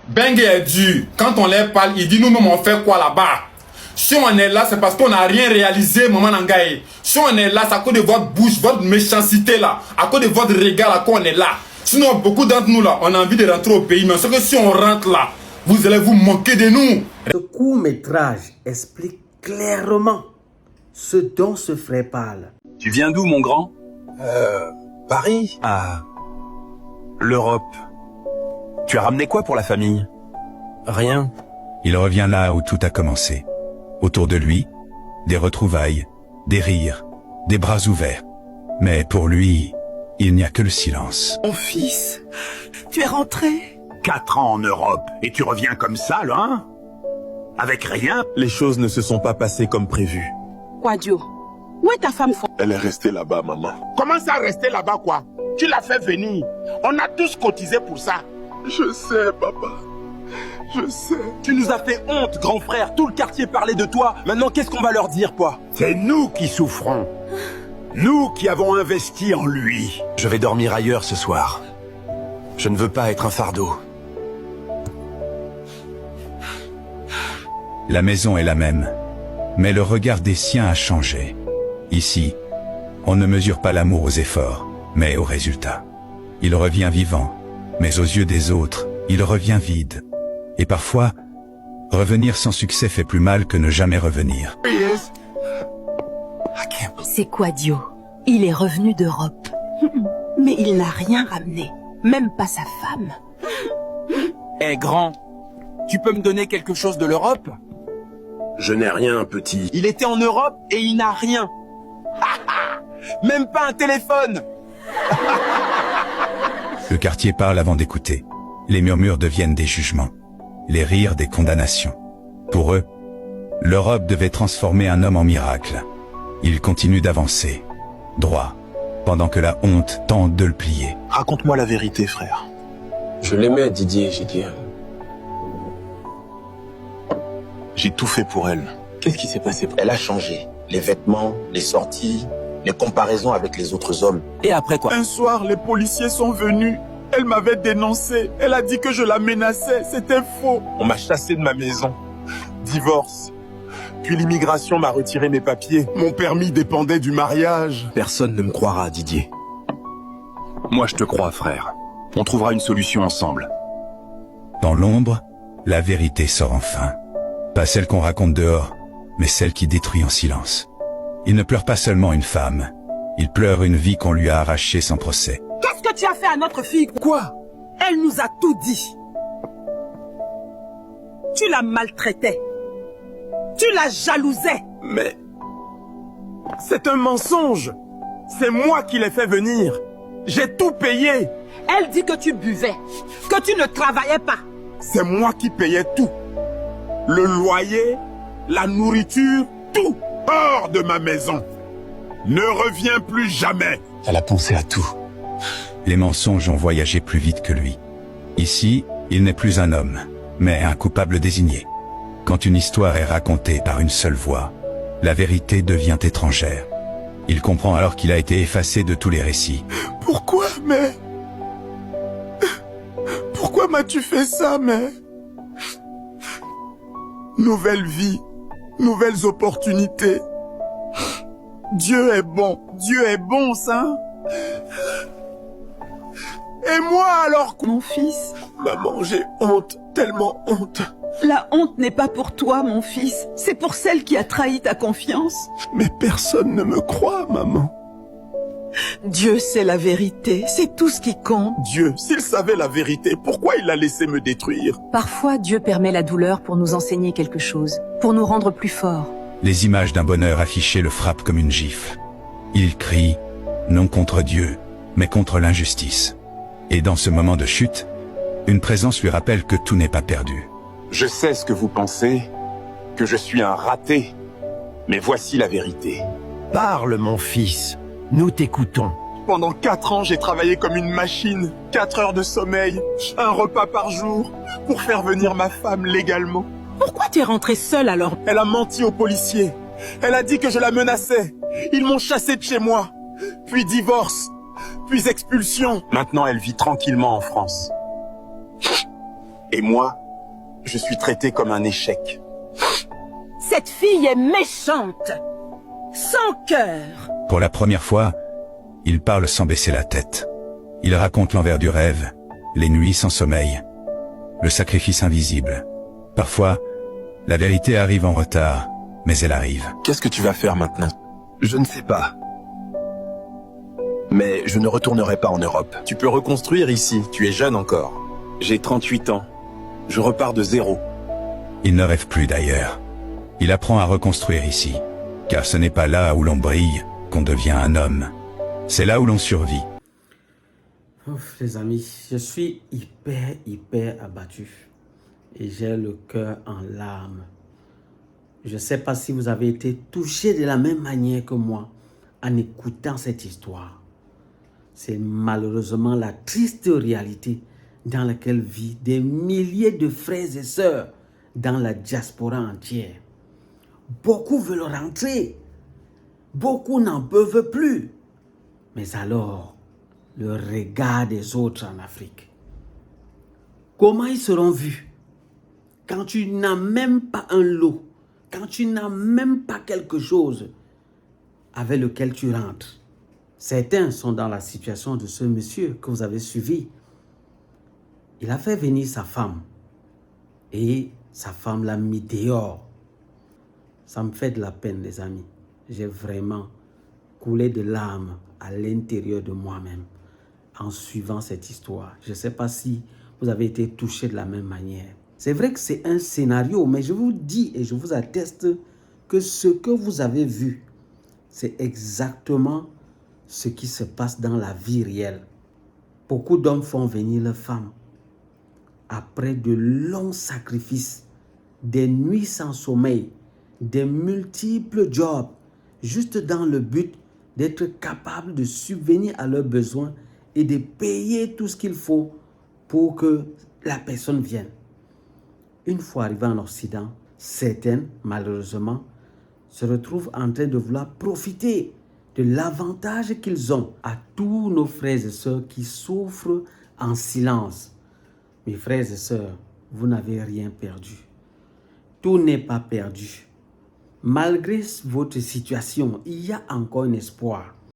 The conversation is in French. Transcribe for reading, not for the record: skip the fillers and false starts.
Bengue est dur. Quand on les parle, il dit nous-mêmes on fait quoi là-bas. Si on est là, c'est parce qu'on n'a rien réalisé, Maman Nangaye. Si on est là, c'est à cause de votre bouche, votre méchanceté là, à cause de votre regard là qu'on est là. Sinon, beaucoup d'entre nous là, on a envie de rentrer au pays, mais c'est que si on rentre là, vous allez vous moquer de nous. Ce court-métrage explique clairement ce dont ce frère parle. Tu viens d'où, mon grand? Paris. Ah, l'Europe. Tu as ramené quoi pour la famille? Rien. Il revient là où tout a commencé. Autour de lui, des retrouvailles, des rires, des bras ouverts. Mais pour lui, il n'y a que le silence. Mon fils, tu es rentré? 4 ans en Europe, et tu reviens comme ça, là, hein? Avec rien? Les choses ne se sont pas passées comme prévu. Quadio, où est ta femme? Elle est restée là-bas, maman. Comment ça, rester là-bas, quoi? Tu l'as fait venir. On a tous cotisé pour ça. Je sais, papa. Je sais. Tu nous as fait honte, grand frère. Tout le quartier parlait de toi. Maintenant, qu'est-ce qu'on va leur dire, quoi? C'est nous qui souffrons. Nous qui avons investi en lui. Je vais dormir ailleurs ce soir. Je ne veux pas être un fardeau. La maison est la même, mais le regard des siens a changé. Ici, on ne mesure pas l'amour aux efforts, mais aux résultats. Il revient vivant, mais aux yeux des autres, il revient vide. Et parfois, revenir sans succès fait plus mal que ne jamais revenir. C'est Quadio. Il est revenu d'Europe. Mais il n'a rien ramené, même pas sa femme. Eh, grand, tu peux me donner quelque chose de l'Europe? Je n'ai rien, petit. Il était en Europe et il n'a rien. Même pas un téléphone. Le quartier parle avant d'écouter. Les murmures deviennent des jugements. Les rires des condamnations. Pour eux, l'Europe devait transformer un homme en miracle. Il continue d'avancer, droit, pendant que la honte tente de le plier. Raconte-moi la vérité, frère. Je l'aimais, Didier, j'ai dit. J'ai tout fait pour elle. Qu'est-ce qui s'est passé? Elle a changé. Les vêtements, les sorties, les comparaisons avec les autres hommes. Et après quoi? Un soir, les policiers sont venus. Elle m'avait dénoncé. Elle a dit que je la menaçais. C'était faux. On m'a chassé de ma maison. Divorce. Puis l'immigration m'a retiré mes papiers. Mon permis dépendait du mariage. Personne ne me croira, Didier. Moi, je te crois, frère. On trouvera une solution ensemble. Dans l'ombre, la vérité sort enfin. Pas celle qu'on raconte dehors, mais celle qui détruit en silence. Il ne pleure pas seulement une femme. Il pleure une vie qu'on lui a arrachée sans procès. Qu'est-ce que tu as fait à notre fille? Quoi? Elle nous a tout dit. Tu la maltraitais. Tu la jalousais. Mais... c'est un mensonge. C'est moi qui l'ai fait venir. J'ai tout payé. Elle dit que tu buvais, que tu ne travaillais pas. C'est moi qui payais tout. Le loyer, la nourriture, tout. Hors de ma maison. Ne reviens plus jamais. Elle a pensé à tout. Les mensonges ont voyagé plus vite que lui. Ici, il n'est plus un homme, mais un coupable désigné. Quand une histoire est racontée par une seule voix, la vérité devient étrangère. Il comprend alors qu'il a été effacé de tous les récits. Pourquoi, mais... Pourquoi m'as-tu fait ça, mais... Nouvelle vie, nouvelles opportunités. Dieu est bon, ça. Et moi alors... Mon fils, Maman, j'ai honte, tellement honte. la honte n'est pas pour toi, mon fils. C'est pour celle qui a trahi ta confiance. Mais personne ne me croit, maman. Dieu sait la vérité, c'est tout ce qui compte. Dieu, s'il savait la vérité, pourquoi il a laissé me détruire? Parfois, Dieu permet la douleur pour nous enseigner quelque chose, pour nous rendre plus forts. Les images d'un bonheur affiché le frappent comme une gifle. Il crie, non contre Dieu, mais contre l'injustice. Et dans ce moment de chute, une présence lui rappelle que tout n'est pas perdu. Je sais ce que vous pensez, que je suis un raté. Mais voici la vérité. Parle, mon fils. Nous t'écoutons. Pendant 4 ans, j'ai travaillé comme une machine. 4 heures de sommeil, un repas par jour, pour faire venir ma femme légalement. Pourquoi tu es rentré seul alors? Elle a menti aux policiers. Elle a dit que je la menaçais. Ils m'ont chassé de chez moi. Puis divorce. Puis expulsion. Maintenant, elle vit tranquillement en France. Et moi, je suis traité comme un échec. Cette fille est méchante, sans cœur. Pour la première fois, il parle sans baisser la tête. Il raconte l'envers du rêve, les nuits sans sommeil, le sacrifice invisible. Parfois, la vérité arrive en retard, mais elle arrive. Qu'est-ce que tu vas faire maintenant? Je ne sais pas. Mais je ne retournerai pas en Europe. Tu peux reconstruire ici, tu es jeune encore. J'ai 38 ans. Je repars de zéro. Il ne rêve plus d'ailleurs. Il apprend à reconstruire ici, car ce n'est pas là où l'on brille qu'on devient un homme. C'est là où l'on survit. Ouf, les amis, je suis hyper abattu. Et j'ai le cœur en larmes. Je ne sais pas si vous avez été touché de la même manière que moi en écoutant cette histoire. C'est malheureusement la triste réalité dans laquelle vivent des milliers de frères et sœurs dans la diaspora entière. Beaucoup veulent rentrer. Beaucoup n'en peuvent plus. Mais alors, le regard des autres en Afrique. Comment ils seront vus quand tu n'as même pas un lot, quand tu n'as même pas quelque chose avec lequel tu rentres? Certains sont dans la situation de ce monsieur que vous avez suivi. Il a fait venir sa femme et sa femme l'a mis dehors. Ça me fait de la peine, les amis. J'ai vraiment coulé de larmes à l'intérieur de moi-même en suivant cette histoire. Je ne sais pas si vous avez été touché de la même manière. C'est vrai que c'est un scénario, mais je vous dis et je vous atteste que ce que vous avez vu, c'est exactement ce qui se passe dans la vie réelle. Beaucoup d'hommes font venir leurs femmes après de longs sacrifices, des nuits sans sommeil, des multiples jobs, juste dans le but d'être capable de subvenir à leurs besoins et de payer tout ce qu'il faut pour que la personne vienne. Une fois arrivés en Occident, certaines, malheureusement, se retrouvent en train de vouloir profiter de l'avantage qu'ils ont à tous nos frères et sœurs qui souffrent en silence. Mes frères et sœurs, vous n'avez rien perdu. Tout n'est pas perdu. Malgré votre situation, il y a encore un espoir.